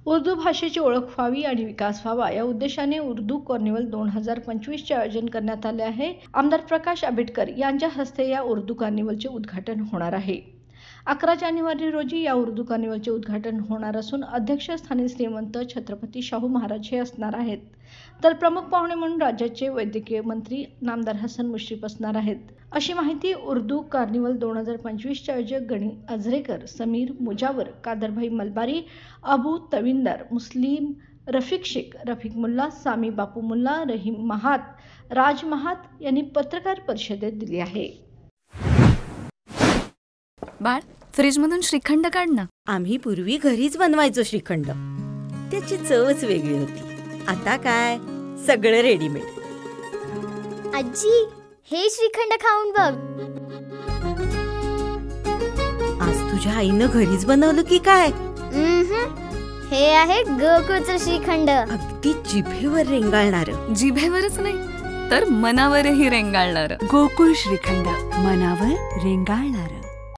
उर्दू भाषेची ओळख व्हावी आणि विकास व्हावा या उद्देशाने उर्दू कार्निवल 2025चे आयोजन करण्यात आले आहे। आमदार प्रकाश आंबेडकर यांच्या हस्ते या उर्दू कार्निवलचे उद्घाटन होणार आहे। 11 जानेवारी रोजी या उर्दू कार्निवलचे उद्घाटन होणार असून अध्यक्षस्थानी श्रीमंत छत्रपती शाहू महाराज हे असणार आहेत, तर प्रमुख पाहुणे म्हणून राज्याचे वैद्यकीय मंत्री नामदार हसन मुश्रीफ असणार आहेत, अशी माहिती उर्दू कार्निवल 2025चे आयोजक गणी अजरेकर, समीर मुजावर, कादरभाई मलबारी, अबू तविंदर, मुस्लिम रफिक शेख, रफिक मुल्ला, सामी बापू मुल्ला, रहीम महात, राज महात यांनी पत्रकार परिषदेत दिली आहे। बाळ, फ्रीजमधून श्रीखंड काढ ना। आम्ही पूर्वी घरीच बनवायचो श्रीखंड, त्याची चवच वेगळी होती। आता काय सगळं रेडीमेड। आजी, हे श्रीखंड खाऊन बघ। आज तुझ्या आईनं घरीच बनवलं की काय? हे आहे गोकुळचं श्रीखंड। अगदी जिभेवर रेंगाळणार। जिभेवरच नाही तर मनावरही रेंगाळणार। गोकुळ श्रीखंड, मनावर रेंगाळणार।